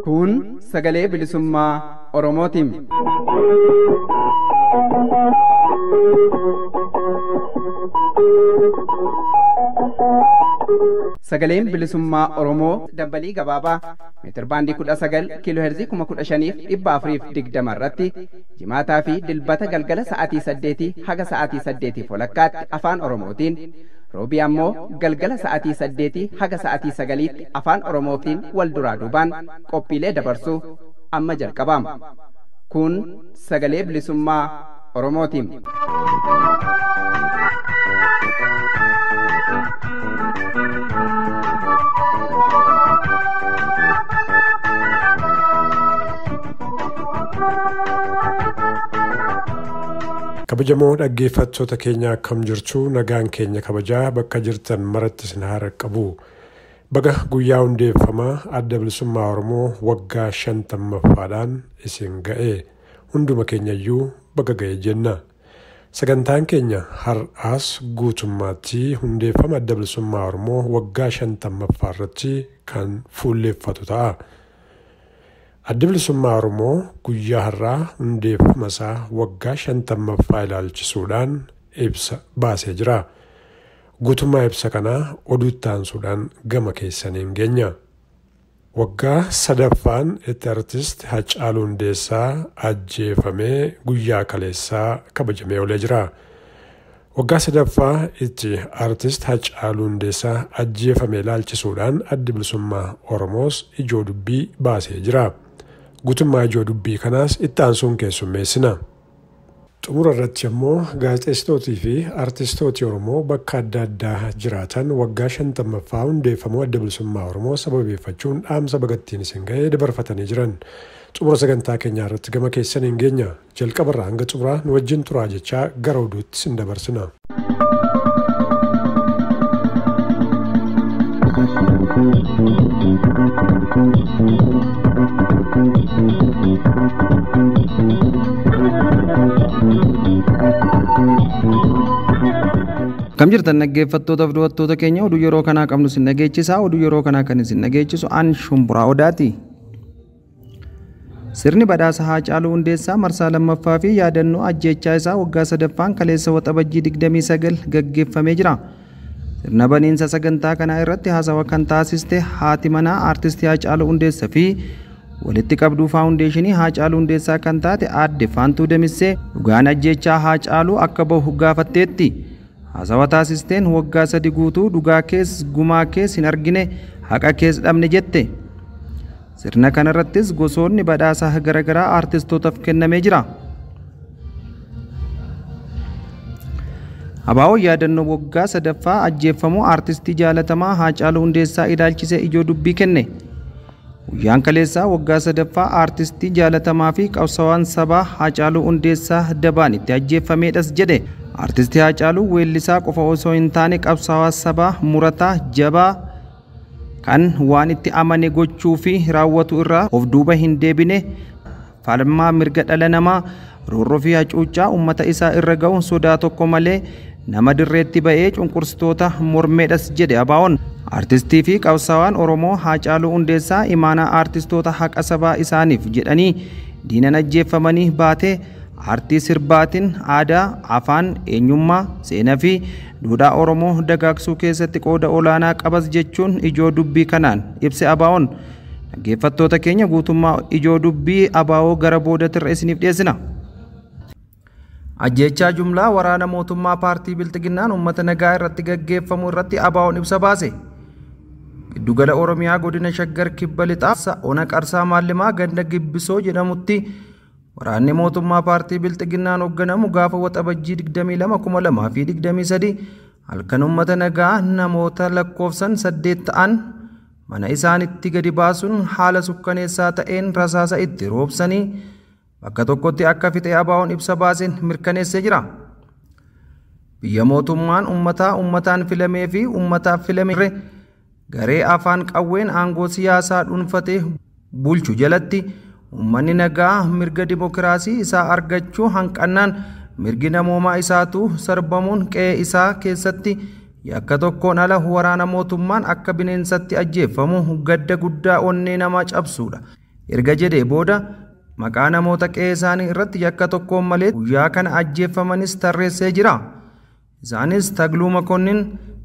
Kun sagalee bilisummaa Oromootiin. Sagaleen bilisummaa Oromoo dambalii gabaabaa meetir baandii 19 kiiloo heerzii 15,420 irratti jimaataa fi dilbata galgala sa'aatii 8 haga sa'aatii 8 walakkaatti afaan Oromootiin, roobii ammoo galgala sa'aatii 8 haga sa'aatii 9tti afaan Oromootiin wal duraa duubaan qophiilee dabarsuu amma jalqabama. Kun sagalee bilisummaa Oromootiin. Kabajamoo dhaggeeffattoota keenya akkam jirtu, nagaan keenya kabajaa bakka jirtan maratti isin haa qabu. Baga guyyaa hundeeffamaa adda bilisummaa Oromoo waggaa 50ffaadhaan isin ga'e hunduma keenyayyuu baga ga'e jenna. Sagantaan keenya har'aas guutummaatti hundeeffama adda bilisummaa Oromoo waggaa 50ffaa irratti kan fuulleeffatu ta'a. Adda bilisummaa Oromoo guyyaa har'aa hundeeffama isaa waggaa 50ffaa ilaalchisuudhaan ibsa baasee jira. Guutummaa ibsa kanaa oduutti aansuudhaan gama keessaniin geenya. Waggaa 3ffaan itti artist Hacaaluu Hundeessaa ajjeefamee guyyaa kaleessaa kabajamee oolee jira. Waggaa 3ffaa itti artist Hacaaluu Hundeessaa ajjeefamee ilaalchisuudhaan adda bilisummaa Oromoos ijoo dubbii baasee jira. Guutummaa ijoo dubbii kanaas itti aansuun keessummeessina. Xumura irratti immoo gaazexeessitootii fi artistooti Oromoo bakka adda addaa jiraatan waggaa 50ffaa hundeeffamuu adda bilisummaa Oromoo sababeeffachuun dhaamsa bagattiin isin ga'ee dabarfatanii jiran. Xumura sagantaa keenyaa irratti gama keessaniin geenya. Jalqabarraa hanga xumuraa nu wajjin turaa jechaa gara oduutti isin dabarsina. Kam jirtan dhaggeeffattoota fi daawwattoota keenya, oduu yeroo kanaa qabnu isin dhageechisa. Oduu yeroo kanaa kan isin dhageechisu an Shumburaa Odaati. Sirni badhaasa Haacaaluu Hundeessaa marsaa lammaffaa fi yaadannoo ajjeechaa isaa waggaa 3ffaan kaleessa waxabajjii 29 gaggeeffamee jira. Sirna baniinsa sagantaa kanaa irratti haasawa kan taasiste haati manaa aartistii Haacaaluu Hundeessaa fi walitti qabduu faawundeeshinii Haacaaluu Hundeessaa kan taate aadde Faantuu Damissee dhugaan ajjeechaa Haacaaluu akka bahu gaafatteetti. Haasawa taasisteen waggaa 3 guutuu dhugaa kees gumaa kees hin argine haqa kees dhabne jette. Sirna kanarrattis gosoonni badhaasaa garaagaraa aartistootaaf kennamee jira. Abaa'oo yaadannoo waggaa 3ffaa ajjeeffamuu aartistii jaalatamaa Haacaaluu Hundeessaa ilaalchisee ijoo dubbii kenne. Guyyaan kaleessaa waggaa 3ffaa aartistii jaalatamaa fi qabsaawaan sabaa Haacaaluu Hundeessaa dabaan itti ajjeeffameedhas jedhe. Aartistii Haacaaluu weellisaa qofa osoo hin taane qabsaawaa sabaa murataa jabaa kan waan itti amane gochuu fi raawwatu irraa of duuba hin deebine, falmaa mirga dhala namaa roorroo fi hacuuccaa uummata isaa irra ga'u sodaa tokko malee nama dirreetti ba'ee cunqursitoota mormeedhas jedhe Abaa'oon. Aartistii fi qabsaawaan Oromoo Haacaaluu Hundeessaa imaanaa aartistoota haqa sabaa isaaniif jedhanii diinan ajjeeffamanii baatee aartii sirbaatiin aadaa, afaan, eenyummaa, seenaa fi duudhaa Oromoo dagaagsuu keessatti qooda olaanaa qabas jechuun ijoo dubbii kanaan ibse Abaa'oon. Dhaggeeffattoota keenya guutummaa ijoo dubbii Abaa'oo gara boodatirra isiniif dhiyeessina. Ajjeechaa jumlaa waraana mootummaa paartii Bilxiginnaan uummata nagaa irratti gaggeeffamu irratti Abaa'oon ibsa baase. Giddugala Oromiyaa godina Shaggar Kibba Lixaa Ona Qarsaa Maallimaa ganda Gibbisoo jedhamutti waraanni mootummaa paartii Bilxiginnaan hoogganamu gaafa waxabajjii 22/2023 halkan uummata nagaa namoota lakkoofsan 8 ta'an mana isaanitti gadi baasuun haala sukkaneessaa ta'een rasaasa itti roobsanii bakka tokkotti akka fixe Abaa'oon ibsa baaseen mirkaneessee jira. Biyya mootummaan uummataan filamee fi uummataaf filame garee afaan qawween aangoo siyaasaa dhuunfatee bulchu jalatti uummanni nagaa mirga dimokiraasii isaa argachuu hanqannaan mirgi namoomaa isaatu sarbamuun qe'ee isaa keessatti yakka tokkoon ala waraana mootummaan akka bineensatti ajjeeffamu gadda guddaa onnee namaa cabsuudha. Erga jedhee booda maqaa namoota qe'ee isaanii irratti yakka tokkoon malee guyyaa kana ajjeeffamanis tarreessee jira. Isaanis Tagluu Makonnin,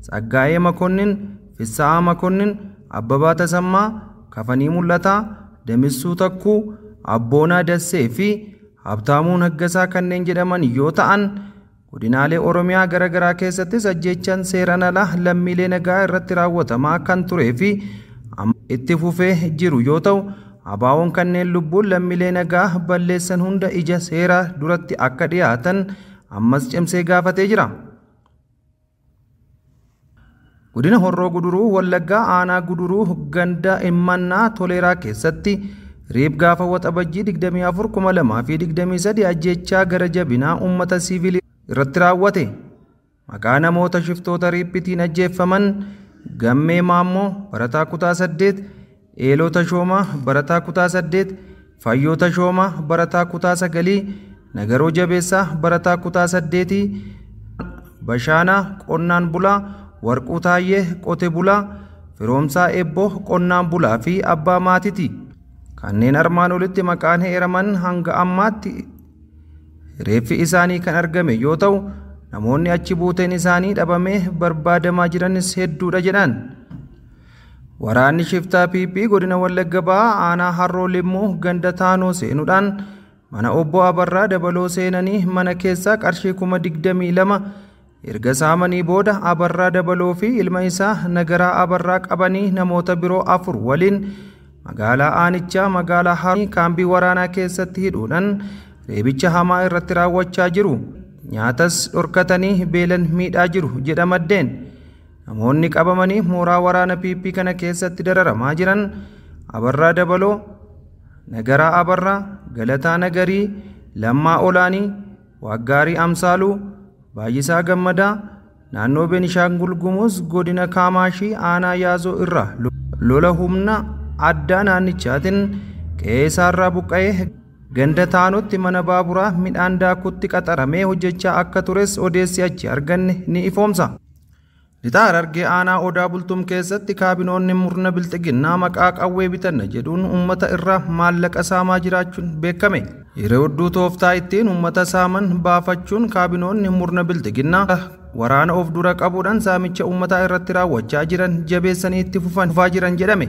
Tsaggaayee Makonnin, Fissa'aa Makonnin, Abbabaa Tasammaa, Kafanii Mul'ataa, Damissuu Takkuu, Abboonaa Dassee fi Habtaamuu Naggasaa kanneen jedhaman yoo ta'an godinaalee Oromiyaa garaagaraa keessattis ajjeechaan seeraan alaa lammiilee nagaa irratti raawwatamaa kan turee fi itti fufee jiru yoo ta'u, abaawoon kanneen lubbuun lammiilee nagaa balleessan hunda ija seeraa duratti akka dhiyaatan ammas cimsee gaafatee jira. Godina Horroo Guduruu Wallaggaa aanaa Guduruu ganda Immannaa Toleeraa keessatti riib gaafa waxabajjii 24,2023 ajjeechaa gara jabinaa uummata siivilii irratti raawwate. Maqaa namoota shiftoota riippitiin ajjeeffaman Gammee Maammoo barataa kutaa 8, Eeloo Tashoomaa barataa kutaa 8, Fayyoo Tashoomaa barataa kutaa 9, Nagaroo Jabeessaa barataa kutaa 8, Bashaanaa Qonnaan Bulaa, Warquu Taayyee Qote Bulaa, Firoomsaa Eebboo Qonnaan Bulaa fi Abbaa Maatiti. Kanneen armaan olitti maqaan heeraman hanga ammaatti reeffi isaanii kan argame yoo ta'u, namoonni achi buuteen isaanii dhabamee barbaadamaa jiranis hedduudha jedhan. Waraanni shiftaa PP godina Wallagga Bahaa aanaa Harroo Limmuu ganda Taanoo seenuudhaan mana obbo Abarraa Dabaloo seenanii mana keessaa qarshii 22,000 erga saamanii booda Abarraa Dabaloo fi ilma isaa Nagaraa Abarraa qabanii namoota biroo 4 waliin magaalaa aanichaa magaalaa Haroo kaambii waraanaa keessatti hidhuudhaan reebicha hamaa irratti raawwachaa jiru. Nyaatas dhorkatanii beelan miidhaa jiru jedha maddeen. Namoonni qabamanii mooraa waraana PP kana keessatti dararamaa jiran Abarraa Dabaloo, Nagaraa Abarraa, Galataa Nagarii, Lammaa Olaanii, Waggaarii Amsaaluu, Baay'isaa Gammadaa naannoo Beenishaangul Gumuz godina Kaamaashii aanaa Yaazoo irraa lola humna addaa naannichaatiin qe'ee isaarraa buqqa'ee ganda Taanootti mana baaburaa midhaan daakutti qaxaramee hojjechaa akka tures odeessi achi arganne ni ifoomsa. Lixaa Harargee aanaa Odaa Bultum keessatti kaabinoonni murna bilxiginnaa maqaa qawwee bitanna jedhuun uummata irraa maallaqa saamaa jiraachuun beekame. Yeroo hedduu tooftaa ittiin uummata saaman baafachuun kaabinoonni murna bilxiginnaa waraana of dura qabuudhaan saamicha uummataa irratti raawwachaa jiran jabeessanii itti fufaa jiran jedhame.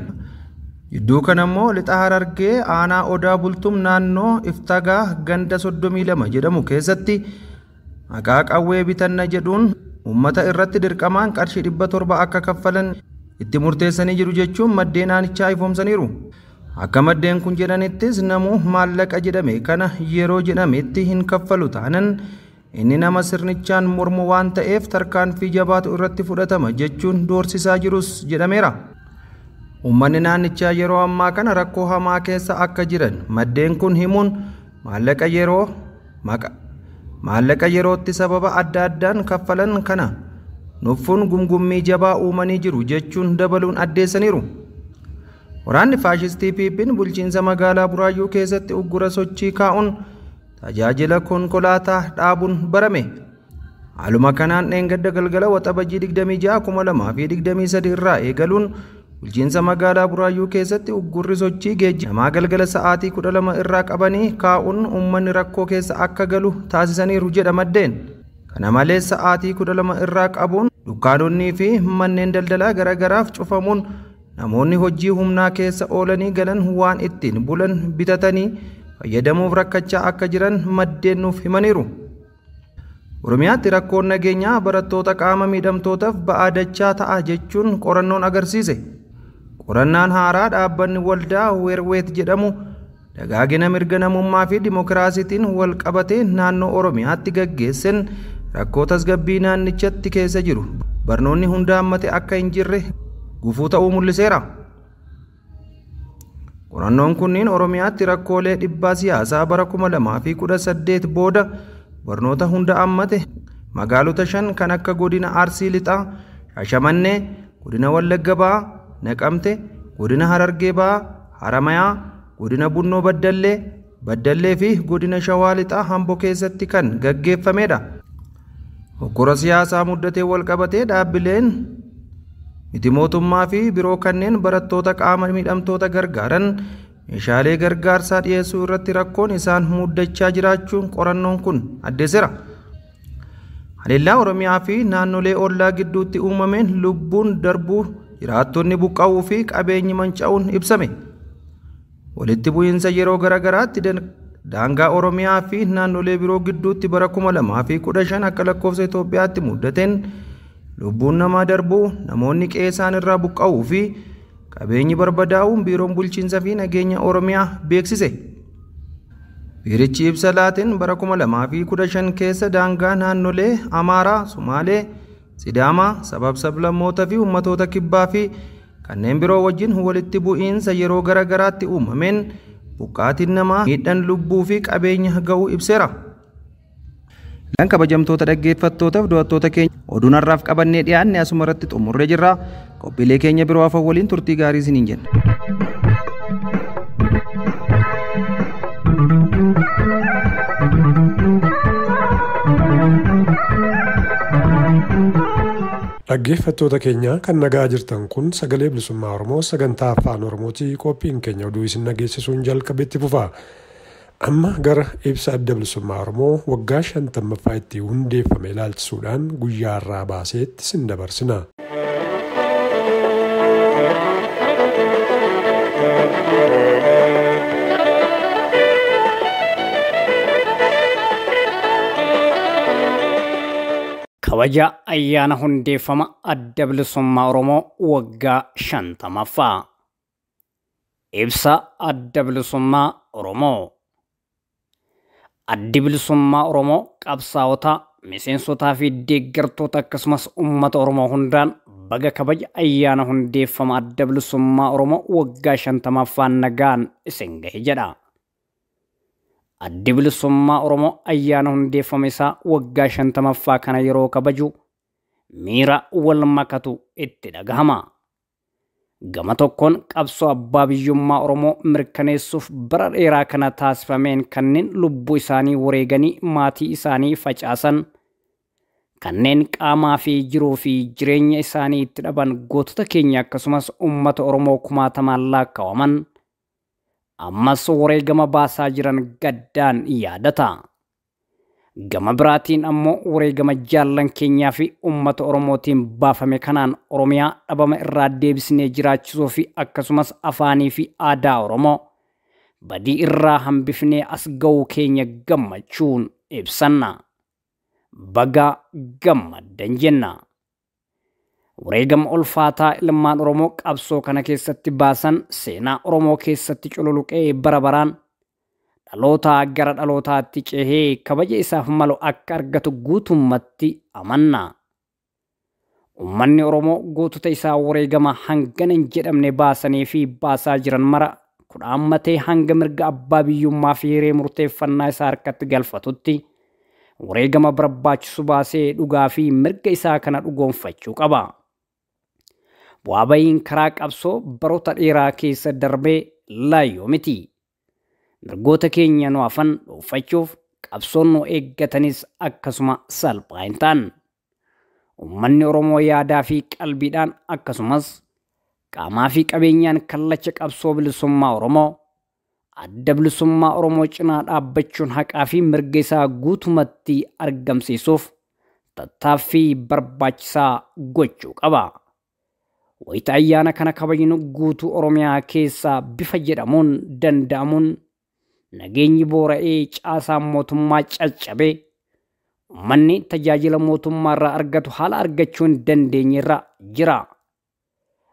Iddoo kanammoo Lixaa Harargee aanaa Odaa Bultum naannoo Iftagaa ganda 32 jedhamu keessatti maqaa qawwee bitanna jedhuun uummata irratti dirqamaan qarshii 700 akka kaffalan itti murteessanii jiru jechuun maddeen aanichaa ifoomsaniiru. Akka maddeen kun jedhanittis namuu maallaqa jedhame kana yeroo jedhametti hin kaffalu taanan inni nama sirnichaan mormu waan ta'eef tarkaanfii jabaatu irratti fudhatama jechuun doorsisaa jirus jedhameera. Uummanni naannichaa yeroo ammaa kana rakkoo hamaa keessa akka jiran maddeen kun himuun maallaqa yerootti sababa adda addaan kaffalan kana nuffuun gumgummii jabaa uumanii jiru jechuun dabaluun addeessaniiru. Waraanni faashistii PP'n bulchiinsa magaalaa Buraayyuu keessatti uggura sochii kaa'uun tajaajila konkolaataa dhaabuun barame. Haaluma kanaan dheengadda galgala waxabajjii 26,2023 irraa eegaluun bulchiinsa magaalaa Buraayyuu keessatti uggurri sochii geejjibaa galgala sa'aatii 12 irraa qabanii kaa'uun uummanni rakkoo keessa akka galu taasisaniiru jedha maddeen. Kana malees sa'aatii 12 irraa qabuun dukkaanonnii fi manneen daldalaa garaagaraaf cufamuun namoonni hojii humnaa keessa oolanii galan waan ittiin bulan bitatanii fayyadamuuf rakkachaa akka jiran maddeen nuuf himaniiru. Oromiyaatti rakkoon nageenyaa barattoota qaama miidhamtootaaf ba'aa dachaa ta'a jechuun qorannoon agarsiise. Qorannaan haaraa dhaabbanni waldaa Weerweet jedhamu dagaagina mirga namummaa fi dimokiraasiitiin wal qabatee naannoo Oromiyaatti gaggeessan rakkoo tasgabbii naannichatti keessa jiru barnoonni hunda hammate akka hin jirre gufuu ta'uu mul'iseera. Qorannoon kunniin Oromiyaatti rakkoolee dhibbaa siyaasaa bara 2018 booda barnoota hunda hammate magaalota 5 kan akka godina Arsii Lixaa, Shaashamannee, godina Wallagga Bahaa, Naqamte, godina Harargee Bahaa, Haramayaa, godina Bunnoo Baddallee fi godina Shawaa Lixaa Hamboo keessatti kan gaggeeffamedha. Hokkora siyaasaa muddatee wal qabatee dhaabbileen miti mootummaa fi biroo kanneen barattoota qaama miidhamtoota gargaaran meeshaalee gargaarsaa dhiyeessuu irratti rakkoon isaan muddachaa jiraachuun qorannoon kun addeesseera. Haleellaa Oromiyaa fi naannolee ollaa gidduutti uumameen lubbuun darbuu, jiraattonni buqqa'uu fi qabeenyi manca'uun ibsame. Walitti bu'iinsa yeroo garaagaraatti daangaa Oromiyaa fi naannolee biroo gidduutti bara 2015 akka lakkoofsa Itoophiyaatti muddateen lubbuun namaa darbuu, namoonni qe'ee isaan irraa buqqa'uu fi qabeenyi barbadaa'uun biiroon bulchiinsa fi nageenya Oromiyaa beeksise. Biirichi ibsa laateen bara 2015 keessa daangaa naannolee Amaaraa, Sumaalee, Sidaamaa, sabab-sablammootaa fi ummatoota kibbaa fi kanneen biroo wajjin walitti bu'iinsa yeroo garaagaraatti uumameen buqqaatiin namaa, miidhaan lubbuu fi qabeenya ga'uu ibseera. Lan kabajamtoota dhaggeeffattootaaf du'attoota keenya oduun har'aaf qabannee dhiyaanne asuma irratti xumurree jirra. Qophiilee keenya biroo hafan waliin turtii gaarii isiniin jenna. Dhaggeeffattoota keenya kan nagaa jirtan kun sagalee bilisummaa Oromoo sagantaa afaan Oromootii qophiin keenya oduu isin dhageessisuun jalqabeetti fufa. Amma gara ibsa adda bilisummaa Oromoo waggaa 50ffaa itti hundeeffame ilaalchisuudhaan guyyaa irraa baaseetti isin dabarsina. Kabaja ayyaana hundeeffama adda bilisummaa Oromoo waggaa 50ffaa. Ibsa adda bilisummaa Oromoo. Addi bilisummaa Oromoo qabsaa'ota, miseensotaa fi deeggartoota akkasumas uummata Oromoo hundaan baga kabaja ayyaana hundeeffama adda bilisummaa Oromoo waggaa 50ffaan nagaan isin gahe jedha. Addi bilisummaa Oromoo ayyaana hundeeffama isaa waggaa 50ffaa kana yeroo kabaju miira wal makatu itti dhagahama. Gama tokkoon qabsoo abbaa biyyummaa Oromoo mirkaneessuuf bara dheeraa kana taasifameen kanneen lubbuu isaanii wareeganii maatii isaanii facaasan, kanneen qaamaa fi jiruu fi jireenya isaanii itti dhaban gootota keenya akkasumas uummata Oromoo kumaatamaan laakkawaman ammas wareegama baasaa jiran gaddaan yaadata. Gama biraatiin ammoo wareegama jaallan keenyaa fi uummata Oromootiin baafame kanaan Oromiyaa dhabama irraa deebisnee jiraachisuu fi akkasumas afaanii fi aadaa Oromoo badii irraa hambifnee as ga'uu keenya gammachuun ibsanna. Baga gammaddan jenna. Wareegama ulfaataa ilmaan Oromoo qabsoo kana keessatti baasan seenaa Oromoo keessatti cululuqee bara baraan dhaloota gara dhalootaatti cehee kabaja isaaf malu akka argatu guutummatti amanna. Uummanni Oromoo gootota isaa wareegama hangana hin jedhamne baasanii fi baasaa jiran mara kudhaammatee hanga mirga abbaa biyyummaa fi hiree murteeffannaa isaa harkatti galfatutti wareegama barbaachisu baasee dhugaa fi mirga isaa kana dhugoonfachuu qaba. Bu'aa bahiin karaa qabsoo baroota dheeraa keessa darbee laayyoo miti. Mirgoota keenya nu hafan dhuunfachuuf qabsoon nu eeggatanis akkasuma salphaa hin taane. Uummanni Oromoo yaadaa fi qalbiidhaan akkasumas qaamaa fi qabeenyaan kallacha qabsoo bilisummaa Oromoo adda bilisummaa Oromoo cinaa dhaabbachuun haqaa fi mirga isaa guutumatti argamsiisuuf tattaaffii barbaachisaa gochuu qaba. Wayita ayyaana kana kabajnu guutuu Oromiyaa keessaa bifa jedhamuun danda'amuun nageenyi boora'ee caasaan mootummaa caccabee uummanni tajaajila mootummaa irraa argatu haala argachuu hin dandeenye irra jira.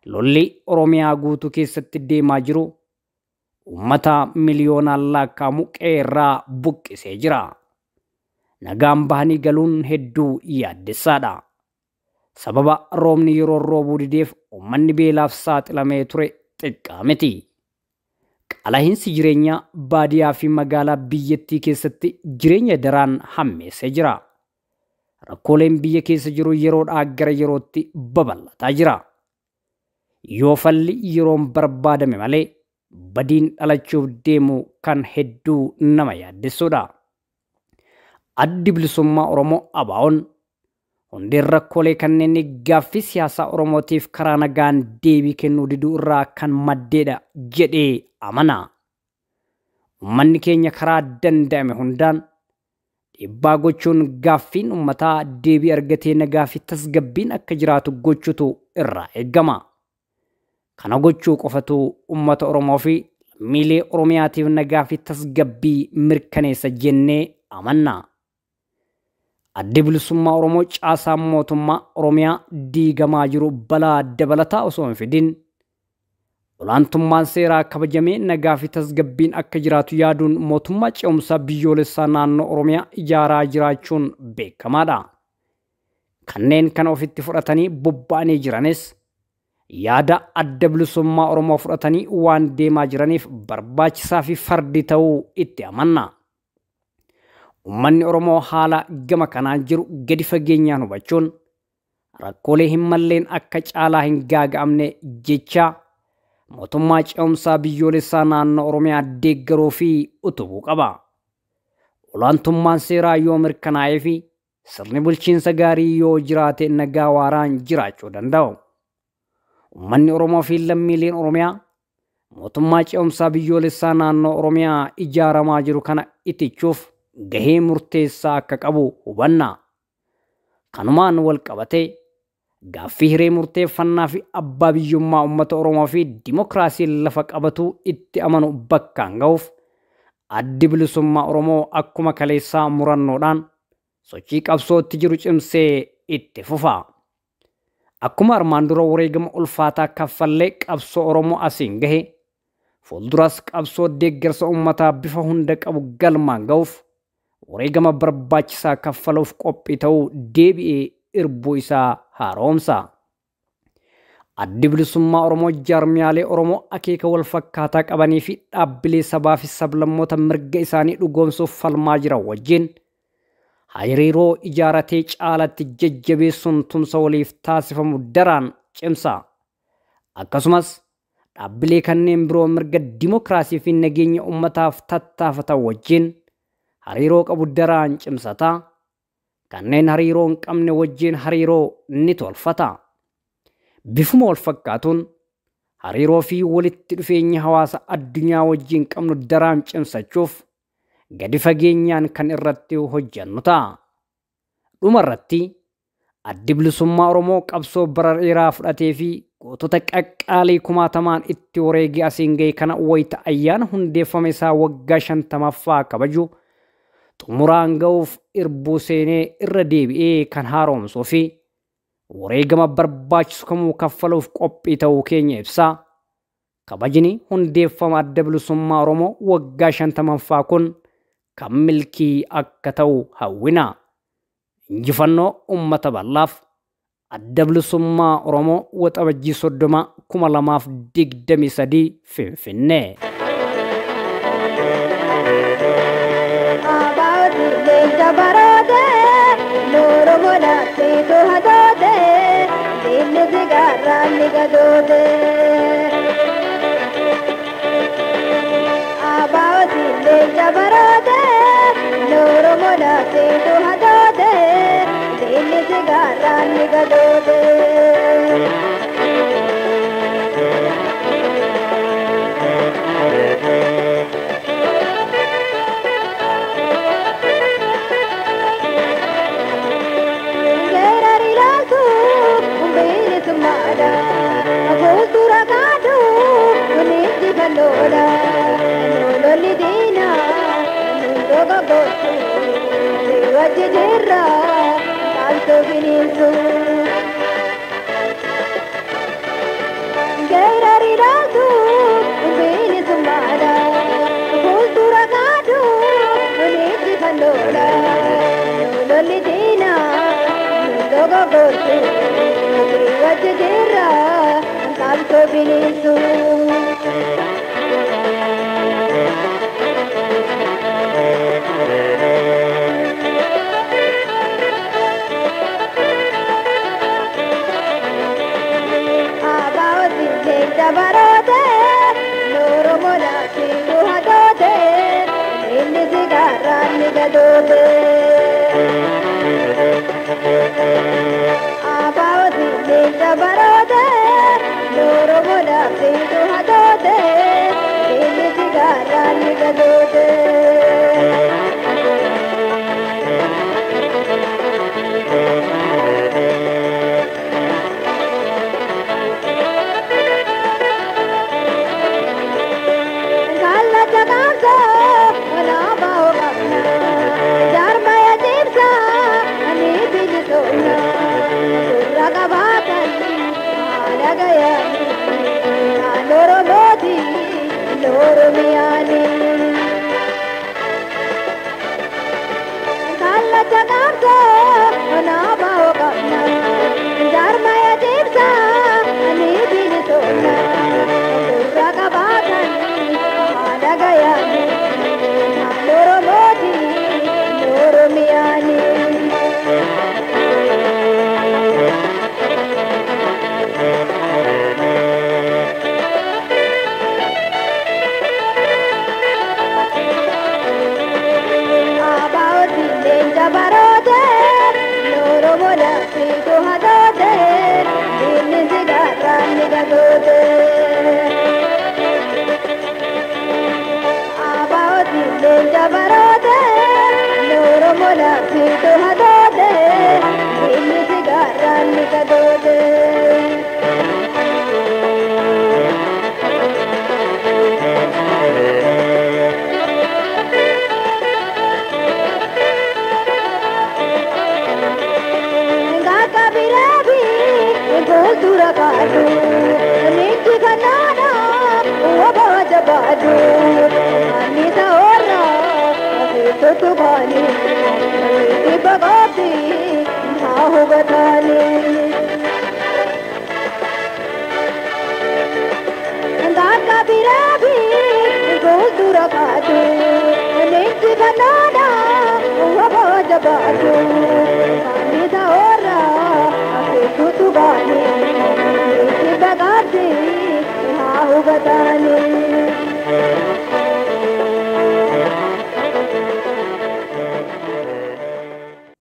Lolli Oromiyaa guutuu keessatti deemaa jiru uummata miliyoonaan lakkaa'amu qe'ee irraa buqqisee jira. Nagaan bahanii galuun hedduu yaaddessaadha. Sababa roobni yeroo roobuu dideef uummanni beelaaf saaxilamee ture xiqqaa miti. Qaala'insi jireenyaa baadiyyaa fi magaalaa biyyattii keessatti jireenya daraan hammeessee jira. Rakkooleen biyya keessa jiru yeroodhaa gara yerootti babal'ataa jira. Yoo falli yeroon barbaadame malee badiin dhalachuuf deemu kan hedduu nama yaaddessuudha. Addi bilisummaa Oromoo ABO'n hundeen rakkoolee kanneen gaaffii siyaasaa Oromootiif karaa nagaan deebii kennuu diduu irraa kan maddeedha jedhee amana. Uummanni keenya karaa danda'ame hundaan dhiibbaa gochuun gaaffiin uummataa deebii argatee nagaa fi tasgabbiin akka jiraatu gochuutu irraa eegama. Kana gochuu qofatu uummata Oromoo fi lammiilee Oromiyaatiif nagaa fi tasgabbii mirkaneessa jennee amanna. Addi bilisummaa Oromoo caasaan mootummaa Oromiyaa diigamaa jiru balaa dabalataa osoo hin fidin olaantummaan seeraa kabajamee nagaa fi tasgabbiin akka jiraatu yaaduun mootummaa ce'umsaa biyyoolessaa naannoo Oromiyaa ijaaraa jiraachuun beekamaadha. Kanneen kana ofitti fudhatanii bobba'anii jiranis yaada adda bilisummaa Oromoo fudhatanii waan deemaa jiraniif barbaachisaa fi fardi ta'uu itti amanna. Uummanni Oromoo haala gama kanaan jiru gadi fageenyaan hubachuun rakkoolee hin malleen akka caalaa hin gaaga'amne jecha mootummaa ce'umsaa biyyoolessaa naannoo Oromiyaa deeggaruu fi utubuu qaba. Olaantummaan seeraa yoo mirkanaa'ee fi sirni bulchiinsa gaarii yoo jiraate nagaa waaraan jiraachuu danda'u. Uummanni Oromoo fi lammiileen Oromiyaa mootummaa ce'umsaa biyyoolessaa naannoo Oromiyaa ijaaramaa jiru kana itichuuf gahee murteessaa akka qabu hubanna. Kanumaan wal qabatee gaaffii hiree murteeffannaa fi abbaa biyyummaa uummata Oromoo fi dimokiraasii lafa qabatu itti amanu bakkaan ga'uuf addi bilisummaa Oromoo akkuma kaleessaa murannoodhaan sochii qabsootti jiru cimsee itti fufa. Akkuma armaan dura wareegama ulfaataa kaffallee qabsoo Oromoo asiin gahe fuulduras qabsoo deeggarsa uummataa bifa hunda qabu galmaan ga'uuf wareegama barbaachisaa kaffaluuf qophii ta'uu deebi'ee irbuu isaa haaromsa. Addi bilisummaa Oromoo jaarmiyaalee Oromoo akeeka wal fakkaataa qabanii fi dhaabbilee sabaa fi sablammoota mirga isaanii dhugoomsuuf falmaa jiran wajjin hariiroo ijaaratee caalatti jajjabeessuun tumsa waliif taasifamu daraan cimsa. Akkasumas dhaabbilee kanneen biroo mirga dimokiraasii fi nageenya uummataaf tattaafatan wajjin hariiroo qabu daraan cimsata. Kanneen hariiroo hin qabne wajjin hariiroo ni tolfata. Bifuma wal fakkaatuun hariiroo fi walitti dhufeenya hawaasa addunyaa wajjin qabnu daraan cimsachuuf gadi fageenyaan kan irratti hojjennu ta'a. Dhuma irratti addi bilisummaa Oromoo qabsoo bara dheeraa fudhatee fi gootota qaqqaalii kumaatamaan itti wareege asiin gahe kana wayita ayyaana hundeeffama isaa waggaa 50ffaa kabaju xumuraan ga'uuf irbuu seenee irra deebi'ee kan haaromsuu fi wareegama barbaachisu kamuu kaffaluuf qophii ta'uu keenya ibsa. Kabajni hundeeffama adda bilisummaa Oromoo waggaa 50ffaa kun kan milkii akka ta'u hawwina. Injifannoo uummata bal'aaf adda bilisummaa Oromoo waxabajjii 30 2023 Finfinnee. Barode, loro volate, tohadode, dille zigarra ligadode. Abao dille jabarode, loro volate, tohadode, dille zigarra ligadode. Lola, loli dina, loga gotu, wajjirra, tanto binisu. Gairari ratu, binisu mada, kultura kadu, buniti lola, loli dina, loga gotu, wajjirra, tanto binisu. Barode, loro gadoote. Abaawoti leenca baroote looro bodaafsiitu hatoote inni sigaarraan ni gadoote.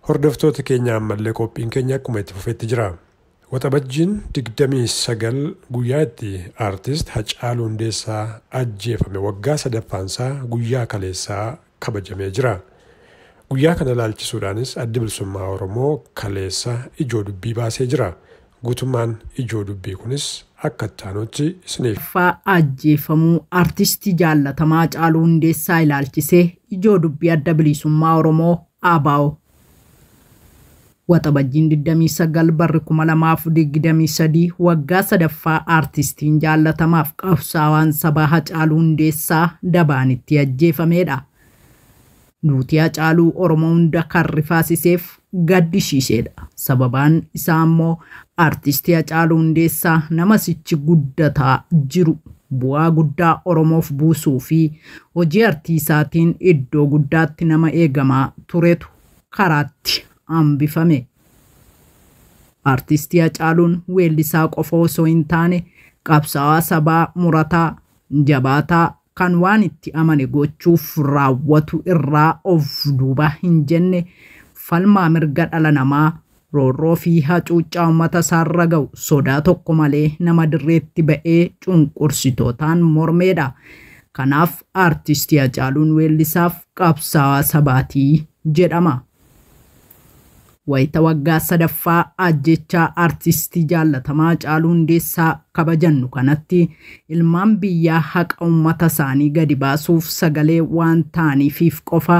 Hordoftoota keenya ammallee qophiin keenya akkuma itti fufetti jira. Waxabajjiin 29 guyyaa itti aartist Hacaaluu Hundeessaa ajjeefame waggaa sadaffaansaa guyyaa kaleessaa kabajamee jira. Guyyaa kana ilaalchisuudhaanis Adda Bilisummaa Oromoo kaleessa ijoo dubbii baasee jira. Guutummaan ijoo dubbii kunis akka taanutti isiniif. Ajjeefamuu aartistii jaallatamaa Hacaaluu Hundeessaa ilaalchisee ijoo dubbii Adda Bilisummaa Oromoo ABO. Waxabajjiin 29 barri 2023 waggaa sadaffaa aartistiin jaallatamaaf qabsaawaan sabaa Hacaaluu Hundeessaa Dabaanitti ajjeefamedha. Duutii Hacaaluu Oromoo hunda kan rifaasiseef gaddisiisedha. Sababaan isaa immoo aartistii Hacaaluu Hundeessaa nama sichi guddataa jiru bu'aa guddaa Oromoof buusuu fi hojii artiisaatiin iddoo guddaatti nama eegamaa turetu karaatti hambifame. Aartistii Hacaaluun weellisaa qofa osoo hin taane qabsaawaa sabaa murataa jabaataa kan waan itti amane gochuuf raawwatu irraa of duuba hin jenne falmaa mirga dhala namaa roorroo fi hacuuccaa uummata isaarra ga'u sodaa tokko malee nama dirreetti ba'ee cunqursitootaan mormeedha. Kanaaf aartistii Hacaaluun weellisaaf qabsaawaa sabaatii jedhama. Wayita waggaa sadaffaa ajjechaa aartistii jaallatamaa Hacaaluu Hundeessaa kabajannu kanatti ilmaan biyyaa haqa uummata isaanii gadi baasuuf sagalee waan ta'aniif qofa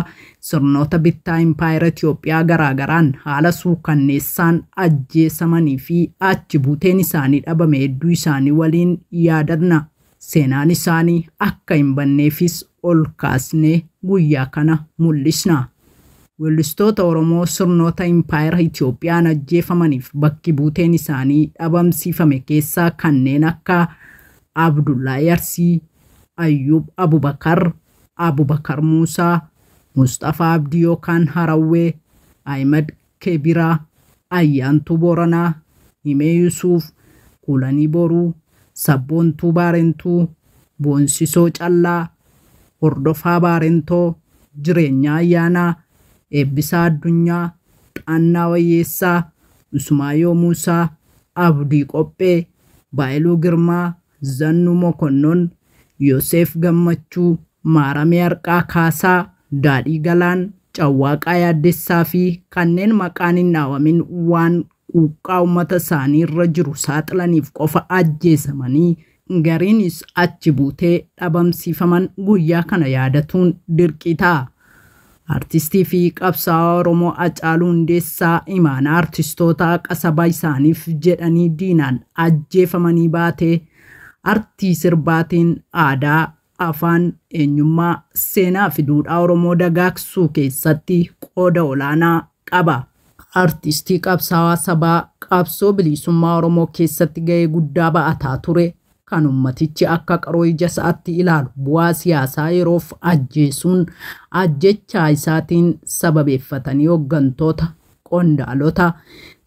sirnoota bittaa impaayera Itoophiyaa garaagaraan haala suukanneessaan ajjeesamanii fi achi buuteen isaanii dhabame hedduu isaanii waliin yaadanna. Seenaan isaanii akka hin banneefis ol kaasnee guyyaa kana mul'isna. Weellistoota Oromoo sirnoota impaayera Itoophiyaan ajjeefamaniif bakki buuteen isaanii dhabamsiifame keessaa kanneen akka Abdullahi Arsii, Ayyub Abubakar Muusaa, Mustafaa Abdii yookaan Harawwee, Ahmed Kebiraa, Ayyaantuu Booranaa, Himee Yusuuf, Kulanii Boruu, Sabboontuu Baarentuu, Boonsisoo Callaa, Hordofaa Baarentoo, Jireenyaa Ayyaanaa, Eebbisaa Addunyaa, Xaannaa Wayyeessaa, Usmaayoo Muusaa, Abdii Qophee, Baayiluu Girmaa, Zannuu Mokonnon, Yoosef Gammachuu, Maaramee Harqaa Kaasaa, Daadhii Galaan, Cawwaaqaa Yaaddessaa fi kanneen maqaan hin dhaawamin waan quuqqaa uummata isaanii irra jiru saaxilaniif qofa ajjeesamanii gariinis achi buutee dhabamsiifaman guyyaa kana yaadatuun dirqii ta'a. Artistii fi qabsaa'aa Oromoo Hacaaluu Hundeessaa imaanaa artistoota qasaba isaaniif jedhanii diinaan ajjeefamanii baatee artii sirbaatiin aadaa, afaan, eenyummaa, seenaa fi duudhaa Oromoo dagaagsuu keessatti qooda olaanaa qaba. Artistii qabsaa'aa sabaa qabsoo bilisummaa Oromoo keessatti gahee guddaa ba'ataa ture kan ummatichi akka qaroo ija isaatti ilaalu bu'aa siyaasaa yeroof ajjeesuun ajjechaa isaatiin sababeeffatanii hooggantoota, qondaalota,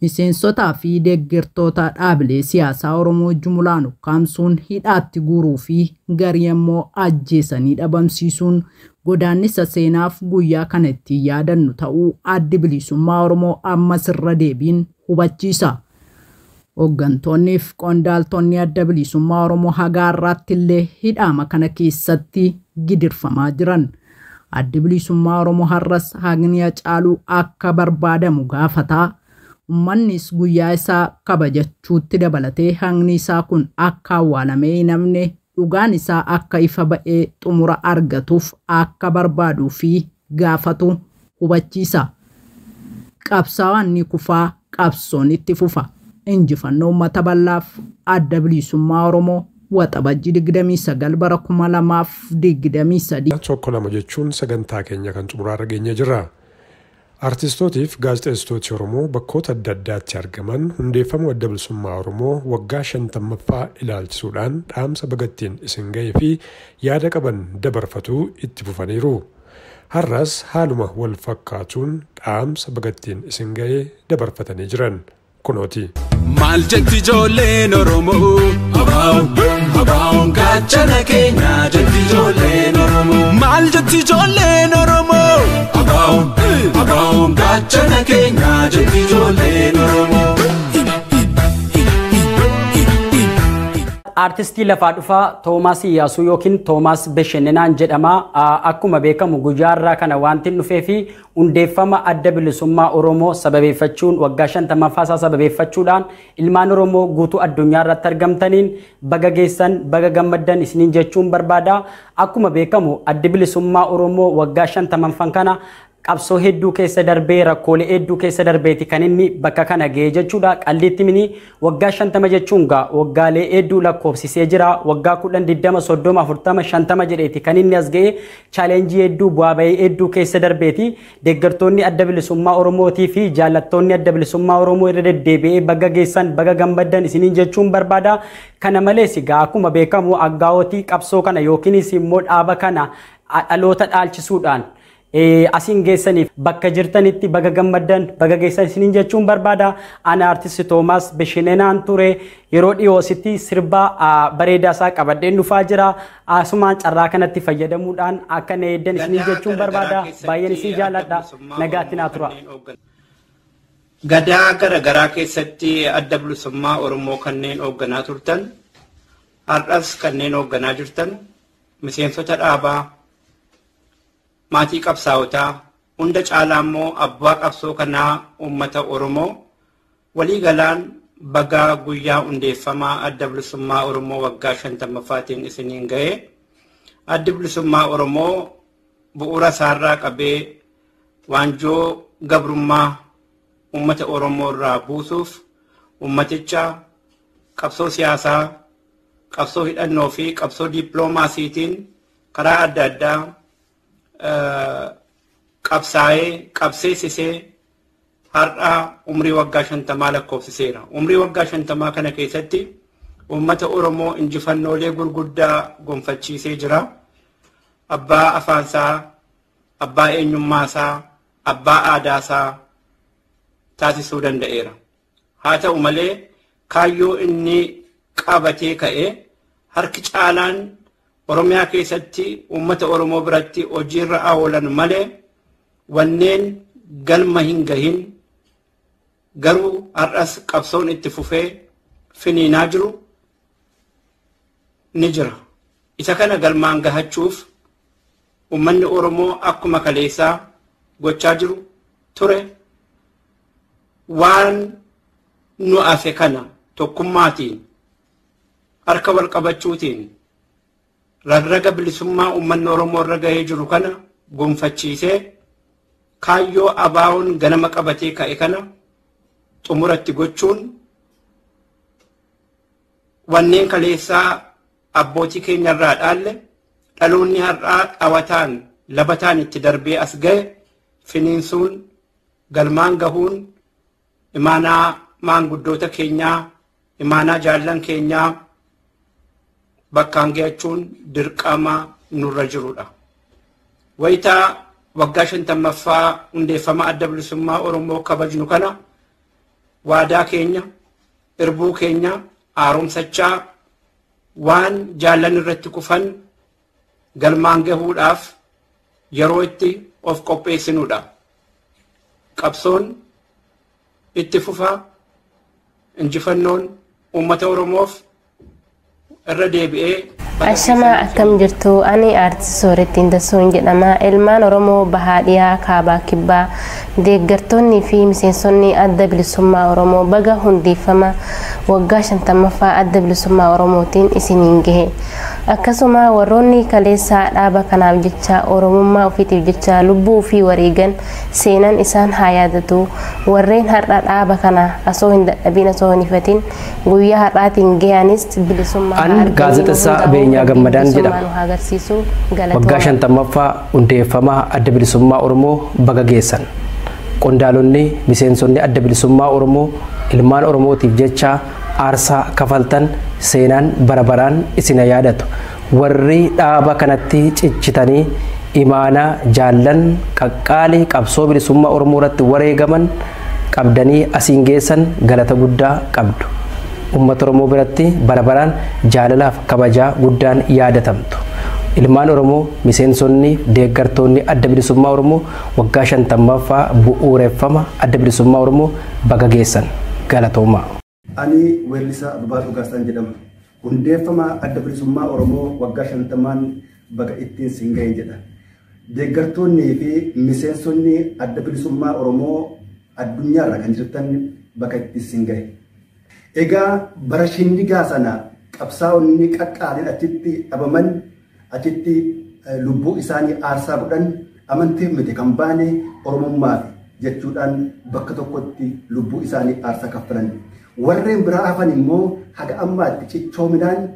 miseensotaa fi deeggartoota dhaabilee siyaasaa Oromoo jumlaan ukkaamsuun hidhaatti guuruu fi garii immoo ajjeesanii dhabamsiisuun godaannisa seenaaf guyyaa kana ittiin yaadannu ta'uu addi bilisummaa Oromoo ammas irra deebiin hubachiisa. Hooggantoonnii fi qondaaltonni adda bilisummaa Oromoo haga har'aatti illee hidhaama kana keessatti gidirfamaa jiran. Addi bilisummaa Oromoo har'as haqni Hacaaluu akka barbaadamu gaafataa. Uummannis guyyaa isaa kabajachuutti dabalatee haqni isaa kun akka awwaalamee hin hafne dhugaan isaa akka ifa ba'ee xumura argatuuf akka barbaaduu fi gaafatu hubachiisa. Qabsaawaan ni kufaa, qabsoon itti fufa. Injifannoo uummata bal'aaf adda bilisummaa Oromoo waxabajjii 29 bara 2023. Tokko lama jechuun sagantaa keenya kan xumuraarra geenye jirra. Artistootiif gaazexeessitooti Oromoo bakkoota adda addaatti argaman hundeeffamuu adda bilisummaa Oromoo waggaa 50ffaa ilaalchisuudhaan dhaamsa bagattiin isin ga'ee fi yaada qaban dabarfatuu itti fufaniiru. Har'as haaluma wal fakkaatuun dhaamsa bagattiin isin ga'ee dabarfatanii jiran kunooti. Maal jetti ijoolleen Oromoo? Abaa'oon gaachana keenya jetti ijoolleen Oromoo. Maal jetti ijoolleen Oromoo? Abaa'oon gaachana keenya jetti ijoolleen Oromoo. Artistii lafaa dhufaa Toomaas Iyyaasuu yookiin Toomaas Bashannanaan jedhama. Akkuma beekamu guyyaa irraa kana wanti dhufee fi hundeeffama adda bilisummaa Oromoo sababeeffachuun waggaa 50ffaa isaa sababeeffachuudhaan ilmaan Oromoo guutuu addunyaa irratti argamtaniin baga geessan baga gammaddan isiniin jechuun barbaada. Akkuma beekamu adda bilisummaa Oromoo waggaa 50ffaan kana qabsoo hedduu keessa darbee rakkoolee hedduu keessa darbeeti kan inni bakka kana ga'ee jechuudha. Qalliitti mini waggaa 50 jechuun waggaalee hedduu lakkoofsisee jira. Waggaa 10, 20, 30, 40, 50 jedheeti kan inni as ga'ee chaalenjii hedduu bu'aa bahii hedduu keessa darbeeti. Deeggartoonni adda bilisummaa Oromootii fi jaallattoonni adda bilisummaa Oromoo irra deddeebi'ee baga geessan baga gammaddan isiniin jechuun barbaada. Kana malees akkuma beekamu aggaa'otii qabsoo kana yookiinis immoo dhaaba kana dhaloota dhaalchisuudhaan asiin geessaniif bakka jirtanitti baga gammaddan baga geessan isiniin jechuun barbaada. Ana artisti Toomaas Bashannanaan ture. Yeroo dhiyoositti sirba bareedaa isaa qabadheen dhufaa jira. Asumaan carraa kanatti fayyadamuudhaan akka na eeddan isiniin jechuun barbaada. Baay'een isin jaalladha. Nagaatti naa tura. Gadaa garaagaraa keessatti adda bilisummaa Oromoo kanneen hoogganaa turtan, har'as kanneen hoogganaa jirtan, miseensota dhaabaa, maatii qabsaa'otaa hunda caalaa immoo abbaa qabsoo kanaa uummata Oromoo walii galaan baga guyyaa hundeeffamaa adda bilisummaa Oromoo waggaa 50ffaatiin isiniin ga'e. Addi bilisummaa Oromoo bu'uura isaarraa qabee waanjoo gabrummaa uummata Oromoo irraa buusuuf ummaticha qabsoo siyaasaa, qabsoo hidhannoo fi qabsoo dippiloomaasiitiin karaa adda addaa qabsaa'ee qabseessisee har'a umrii waggaa 50 lakkoofsiseera. Umrii waggaa 50 kana keessatti uummata Oromoo injifannoolee gurguddaa gonfachiisee jira. Abbaa afaansaa, abbaa eenyummaasaa, abbaa aadaasaa taasisuu danda'eera. Haa ta'u malee kaayyoo inni qabatee ka'e harki caalaan Oromiyaa keessatti uummata Oromoo biratti hojiirra oolan malee wanneen galma hin gahin garuu har'as qabsoon itti fufee finiinaa jiru ni jira. Isa kana galmaan gahachuuf ummanni Oromoo akkuma kaleessaa gochaa jiru ture waan nu afe kana tokkummaatiin harka wal qabachuutiin rarraga bilisummaa ummanni Oromoo irra gahee jiru kana gonfachiisee kaayyoo abaawoon ganama qabatee ka'e kana xumuratti gochuun wanneen kaleessaa abbootii keenya irraa dhaalle dhaloonni har'aa qawataan labataan itti darbee as ga'e finiinsuun galmaan gahuun imaanaa maanguddoota keenyaa imaanaa jaallan keenyaa bakkaan gahachuun dirqama nurra jirudha. Wayitaa waggaa 50ffaa hundeeffama adda bilisummaa Oromoo kabajnu kana waadaa keenya irbuu keenya haaromsachaa waan jaallan irratti kufan galmaan gahuudhaaf yeroo itti of qopheessinudha. Qabsoon itti fufaa injifannoon uummata Oromoof irra deebi'ee Ashama akkam jirtu ani aartist Soorettiin Dassoon jedhama. Ilmaan Oromoo bahaa dhiyaa kaabaa kibbaa deeggartoonni fi miseensonni adda bilisummaa Oromoo baga hundeeffama waggaa 50ffaa adda bilisummaa Oromootiin isiniin gahe. Akkasuma warroonni kaleessaa dhaaba kanaaf jecha Oromummaa ofiitiif jecha lubbuu fi wareegan seenan isaan haa yaadatu. Warreen har'a dhaaba kana asoo hin dadhabin asoo hin ifatin guyyaa har'aatiin gahanis bilisummaa gaazexessaa Beenyaa Gammadaan jedhama. Waggaa 50ffaa hundeeffama adda bilisummaa Oromoo baga geessan. Qondaalonni miseensonni adda bilisummaa Oromoo ilmaan Oromootiif jecha aarsaa kafaltan seenaan barabaraan isin yaadatu. Warri dhaaba kanatti cichitanii imaanaa jaallan qaqqaalii qabsoo bilisummaa Oromoo irratti wareegaman qabdanii asiin geessan galata guddaa qabdu. Uummata Oromoo biratti barabaraan jaalalaaf kabajaa guddaan yaadatamtu. Ilmaan Oromoo miseensonni deeggartoonni adda bilisummaa Oromoo waggaa 50ffaa bu'uureffama adda bilisummaa Oromoo baga geessan galatoomaa. Ani weellisaa Abbaatu Gaastaan jedhama. Hundeeffama adda bilisummaa Oromoo waggaa 50 baga ittiin siin gahe jedha. Deeggartoonnii fi miseensonni adda bilisummaa Oromoo addunyaarra kan jirtan baga ittiin siin gahe. Egaa bara shindigaa sana qabsaa'onni qaqqaaliin achitti dhabaman achitti lubbuu isaanii aarsaa godhan amantiif miti kan baane Oromummaaf jechuudhaan bakka tokkotti lubbuu isaanii aarsaa kaffalan. Warreen biraa hafan immoo haga ammaatti cichoominaan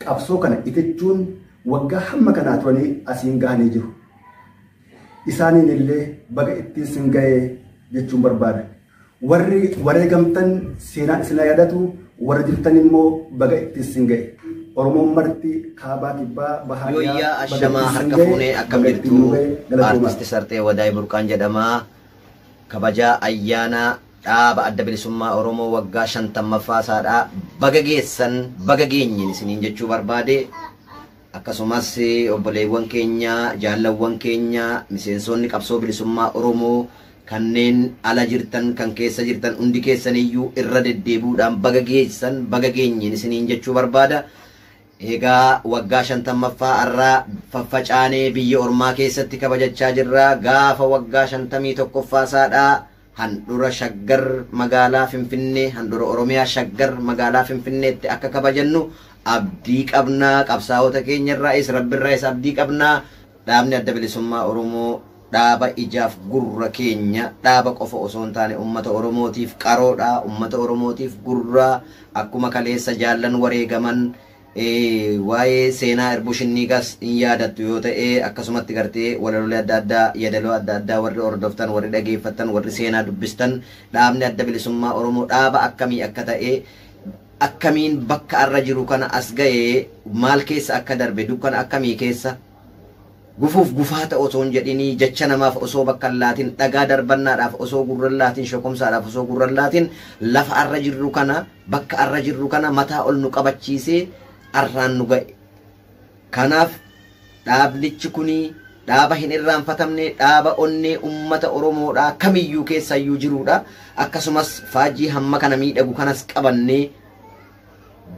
qabsoo kana itachuun waggaa hamma kanaa turanii asiin gahanii jiru. Isaaniin illee baga ittiin siin gahe jechuun barbaada. Warri wareegamtan seenaan isin yaadatu warra jirtan immoo baga ittiin siin gahe. Oromoon marti kaabaa kibbaa bahaa Yoyyaa ashamaa harka fuunee akkam jirtu aartisti Sartee Wadaay Burqaan jedhama. Kabajaa ayyaana dhaaba adda bilisummaa Oromoo waggaa 50ffaa isaadhaa baga geessan baga geenyin isiniin jechuu barbaade. Akkasumas obboleewwan keenya jaallawwan keenya miseensonni qabsoo bilisummaa Oromoo kanneen ala jirtan kan keessa jirtan hundi keessaniyyuu irra deddeebuudhaan baga geessan baga geenyin isiniin jechuu barbaada. Egaa waggaa 50ffaa irraa faffacaanee biyya ormaa keessatti kabajachaa jirra. Gaafa waggaa 51ffaa isaadhaa handura Shaggar magaalaa Finfinnee handura Oromiyaa Shaggar magaalaa Finfinneetti akka kabajannu abdii qabnaa. Qabsaa'ota keenya irraas rabbirraas abdii qabnaa. Dhaabni adda bilisummaa Oromoo dhaaba ijaaf gurra keenya dhaaba qofa osoo hin taane uummata Oromootiif qaroodha. Uummata Oromootiif gurra akkuma kaleessa jaallan wareegaman waa'ee seenaa Irbushinniigas hin yaadattu yoo ta'e akkasumatti gartee walalolee adda addaa yaadaloo adda addaa warri hordoftan warri dhageeffattan warri seenaa dubbistan dhaabni adda bilisummaa Oromoo dhaaba akkamii akka ta'e akkamiin bakka arra jiru kana as ga'ee maal keessa akka darbe dukkana akkamii keessa gufuuf gufaata osoo hin jedhinii jecha namaaf osoo bakka laatiin dhagaa darbannaadhaaf osoo gurran laatiin shokomsaadhaaf osoo gurran laatiin lafa arra jirru kana bakka arra jirru kana mataa ol nu qabachiisee arraan nu ga'e. Kanaaf dhaablichi kuni dhaaba hin irraanfatamne dhaaba onnee ummata Oromoodhaa kamiyyuu keessayyuu jiruudha. Akkasumas faajii hamma kana miidhagu kanas qabannee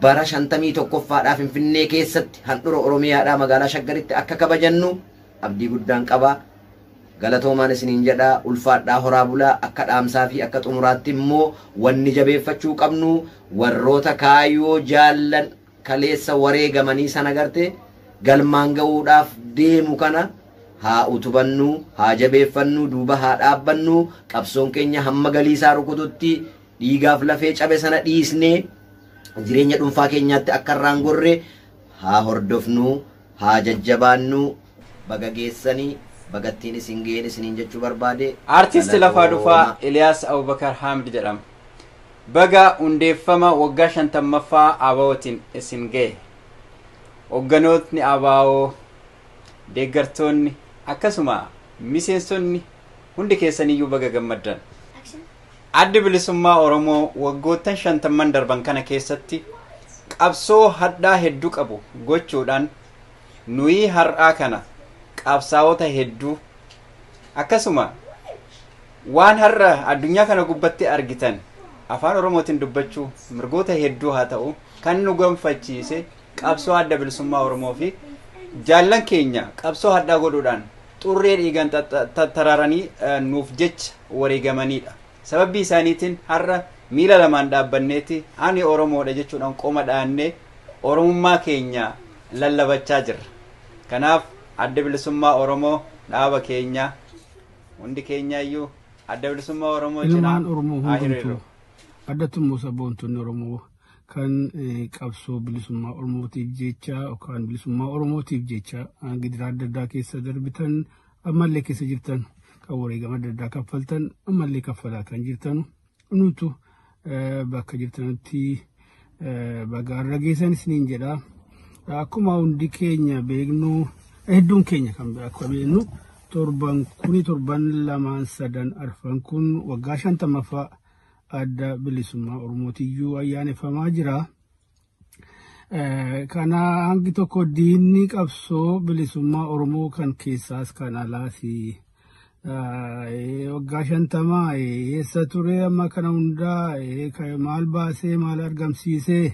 bara 51ffaadhaa Finfinnee keessatti handhuura Oromiyaadhaa magaalaa Shaggaritti akka kabajannu abdii guddaan qaba. Galatoomaan isiniin jedha ulfaadhaa horaa bulaa akka dhaamsaa fi akka xumuraatti immoo wanni jabeeffachuu qabnu warroota kaayoo jaallan kaleessa wareegamanii sana garte galmaan ga'uudhaaf deemu kana haa utubannu haa jabeeffannu duuba haa dhaabbannu qabsoon keenya hamma galiisaa rukututti dhiigaaf lafee cabe sana dhiisnee jireenya dhuunfaa keenyaatti akka irraan gorre haa hordofnu haa jajjabaannu baga geessanii bagattiin isin ga'een isiniin jechuu barbaade. Artist lafaa dhufaa Eliyaas Abubakar Hamid jedhama. Baga hundeeffama waggaa 50ffaa ABO'tiin isin ga'e. Hogganootni ABO, deeggartoonni akkasuma miseensonni hundi keessaniyyuu baga gammaddan. Addi Bilisummaa Oromoo waggoottan 50 darban kana keessatti qabsoo hadhaa hedduu qabu gochuudhaan nuyi har'aa kana qabsaa'ota hedduu akkasuma waan har'a addunyaa kana gubbatti argitan afaan Oromootiin dubbachuu mirgoota hedduu haa ta'u kan nu gonfachiise qabsoo adda bilisummaa Oromoo fi jaallan keenya qabsoo hadhaa godhuudhaan xurree dhiigan tararanii nuuf jecha wareegamanidha. Sababbii isaaniitiin har'a miila lamaan dhaabbanneeti ani Oromoodha jechuudhaan qoma dhaannee Oromummaa keenya lallabachaa jirra. Kanaaf adda bilisummaa Oromoo dhaaba keenya hundi keenyaayyuu adda bilisummaa Oromoo ilmaan Oromoo hundumtuu addattummoo sabboontonni Oromoo kan qabsoo bilisummaa Oromootiif jecha yookaan bilisummaa Oromootiif jecha gidiraa adda addaa keessa darbitan ammallee keessa jirtan kan wareegama adda addaa kaffaltan ammallee kaffalaa kan jirtan nutu bakka jirtanitti baga har'a geessan isiniin jedha. Akkuma hundi keenya beeknu hedduun keenya kan akka beeknu torban 7 arfan kun waggaa 50ffaa adda bilisummaa Oromootiyyuu ayyaaneffamaa jira. Kana hangi tokko diinni qabsoo bilisummaa Oromoo kan keessaas kan alaas waggaa 50 eessa ture amma kana hundaa maal baasee maal argamsiisee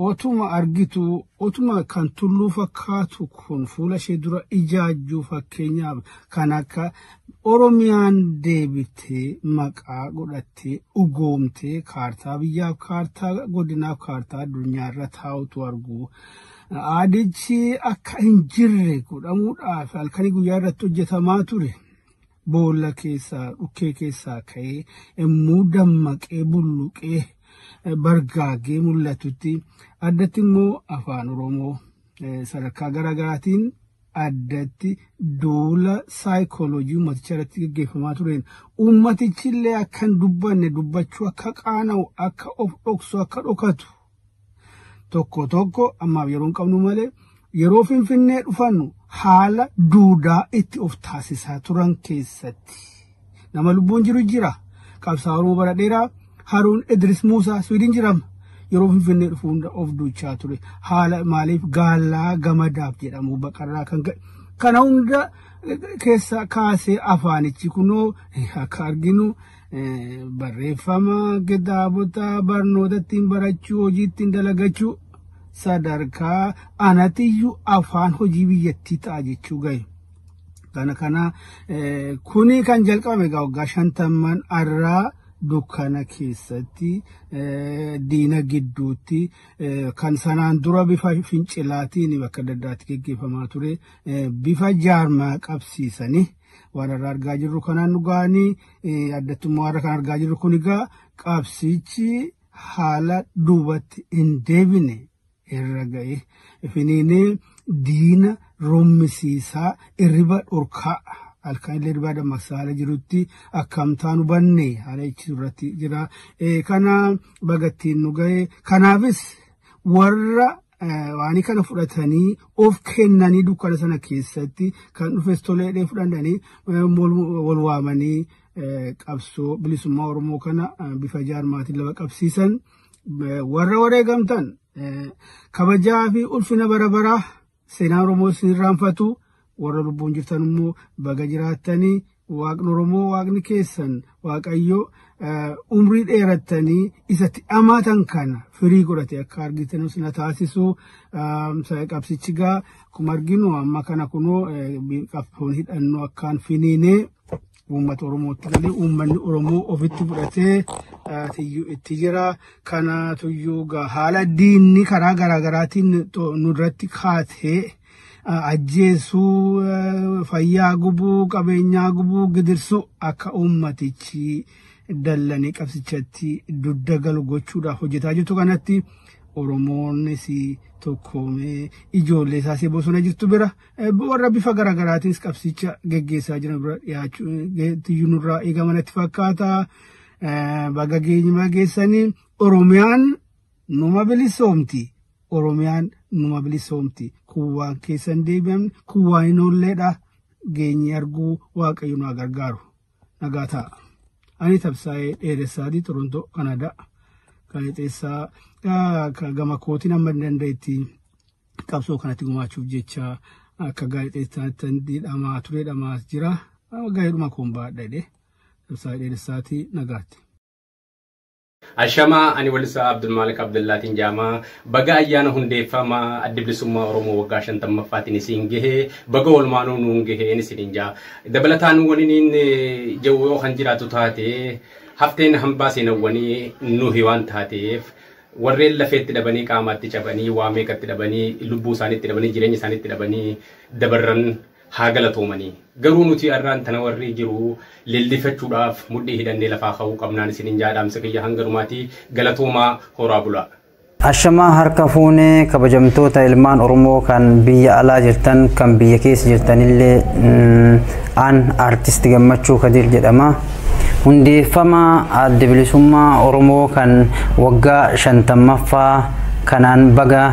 otuma argitu otuma kan tulluu fakkaatu kun fuula ishee dura ijaajjuu fakkeenyaaf kan akka Oromiyaan deebitee maqaa godhattee ugoomtee kaartaa biyyaaf kaartaa godinaaf kaartaa addunyaarra taa'utu argu. Aadichi akka hin jirre godhamuudhaaf halkanii guyyaa irratti hojjetamaa ture. Boolla keessaa dhukkee keessaa ka'ee immoo dammaqee bulluqee bargaagee mul'atutti addatti immoo afaan Oromoo sadarkaa garaagaraatiin addatti duula saayikooloojii uummaticha irratti gaggeeffamaa tureen uummatichillee akkan dubbanne dubbachuu akka qaana'u akka of dhoksu akka dhokatu tokko tokko ammaaf yeroo hin qabnu malee yeroo Finfinnee dhufannu haala duudaa itti of taasisaa turan keessatti nama lubbuun jiru jira qabsaa Oromoo bara dheeraa Harun Idris Musa Sweden jirama yeroo Finfinnee dhufuun of duuchaa ture haala maaliif gaallaa gamadaaf jedhamu baqarraa kan kana hunda keessa kaasee afaanichi kunoo akka arginu barreeffama kitaabota barnootatti barachuu hojiitti dalagachuu sadarkaa anatiyyuu afaan hojii biyyattii ta'a jechuu gahe. Kana kuni kan jalqabame waggaa 50 arraa dukkana keessatti diina gidduutti kan sanaan dura bifa fincilaatiin bakka daddaatti gaggeeffamaa ture bifa jaarmaa qabsiisanii waan argaa jirru kanaan dhugaanii addattummaa warra kan argaa jirru kun egaa qabsichi haala duubatti hin deebine irra ga'e finiinee diina rommisiisaa irriba dhorkaa halkan illee irriba dammaqsaa haala jirutti akkamtaan hubanne haala ichi irratti jira. Kana bagattiin nu ga'e kanaafis warra waanii kana fudhatanii of kennanii dukkana sana keessatti kan dhufes toleedhee fudhatanii wal waamanii qabsoo bilisummaa Oromoo kana bifa jaarmaatiin lafa qabsiisan warra wareegamtan kabajaa fi ulfina bara baraa seenaa Oromoo sin irraanfatu warra lubbuun jirtan immoo baga jiraattanii waaqni Oromoo waaqni keessan Waaqayyo umrii dheerattanii isatti amaatan kana firii godhate akka argitan sina taasisu qabsichi gaa akkuma arginu amma kana kunoo qabsoon hidhannoo akkaan finiinee uummata Oromootti galee uummanni Oromoo ofitti fudhatee tiyyuu itti jira. Kana tuyyuu haala diinni karaa garaagaraatiin nurratti kaatee ajjeesuu, fayyaa gubuu, qabeenyaa gubuu, gidirsuu akka uummatichi dallanii qabsichatti dudda galu gochuudhaaf hojjetaa jirtu kanatti Oromoonnis tokkoomee ijoollee isaa bosona jirtu bira warra bifa garaagaraatiinis qabsicha geggeessaa jiran bira dhiyaachuu tiyyuu nurraa eegamanatti fakkaata. Baga geenyuma geessanii Oromiyaan numa bilisoomti. Oromiyaan numa bilisoomti. Kuwwaan keessan deebi'amne kuwwaan hin oolleedha. Geenyi arguu Waaqayyo nu gargaaru. Nagaa ta'a. Ani Tabsaa'ee Dheeressaatii Torontoo Kanadaa. Gaazexeessaa gama kootiin amma danda'etti qabsoo kanatti gumaachuuf jecha akka gaazexeessaatti tureedhamaa jira. Gaa'eedhuma koon baadhadhe. Tabsaa'ee Dheeressaatii nagaatti. Ashama ani walisa Abdul Malik Abdullaatiin jaamaa baga ayyaana hundeeffamaa adda bilisummaa Oromoo waggaa 50ffaatiin isin gahee baga olmaanuu nuun gahee isin jaa dabalataan waliin jawoo kan jiraatu taate hafteen hambaa seenawwanii nuhi waan taateef warreen lafeetti dhabanii qaamaatti cabanii waa meeqatti dhabanii lubbuu isaaniitti dhabanii jireenya isaaniitti dhabanii dabarran haa galatoomanii garuu nuti arraan tana warri jiru lillifachuudhaaf mudhii hidhannee lafaa ka'uu qabnaan isin jaadhaamsa kiyya hangarumaati galatoomaa horaa bulaa. Ashamaa harka fuunee kabajamtoota ilmaan Oromoo kan biyya alaa jirtan kan biyya keessa jirtanillee aan artisti Gammachuu Kadir jedhama. Hundeeffama adda bilisummaa Oromoo kan waggaa 50ffaa kanaan baga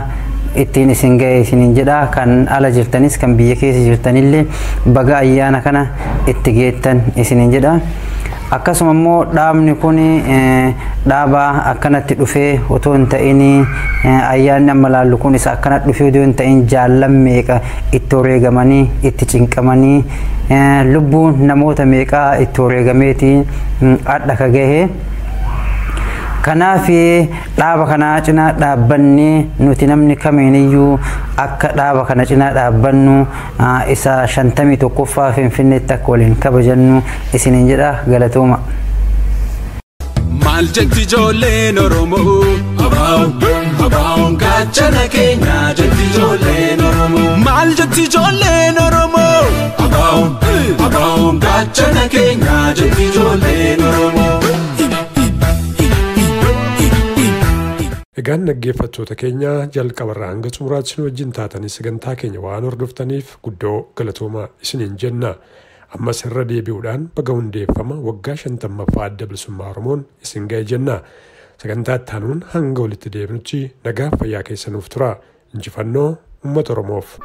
ittiin isin ga'e isin jedha kan ala jirtanis kan biyya keessa jirtanillee baga ayyaana kana itti geettan isin jedha. Akkasuma immoo dhaabni kun dhaaba akkanatti dhufee otoo hin ta'in ayyaanni amma laallu kun isa akkanatti dhufee otoo hin ta'in jaallan meeqa itti wareegamanii itti cinqamanii lubbuun namoota meeqaa itti wareegameeti adda ka gahe. Kanaaf dhaaba kana cinaa dhaabbannee nuti namni kamiiniyyuu akka dhaaba kana cinaa dhaabbannu isa 51ffaa Finfinneetti akka waliin kabajannu isiniin jedha galatooma. Maal jetti ijoolleen Oromoo abaa'uun gaachana keenya jetti ijoolleen Oromoo. Maal jetti ijoolleen Oromoo abaa'uun gaachana keenya jetti ijoolleen Oromoo. Egaan dhaggeeffattoota keenya jalqabarraa hanga xumuraatti isin wajjin taatanii sagantaa keenya waan hordoftaniif guddoo galatoomaa isiniin jenna. Ammas irra deebi'uudhaan baga hundeeffama waggaa 50ffaa adda bilisummaa Oromoon isin ga'e jenna. Sagantaa itti aanuun hanga walitti deebinutti nagaa fayyaa keessanuuf tura. Injifannoo uummata Oromoof.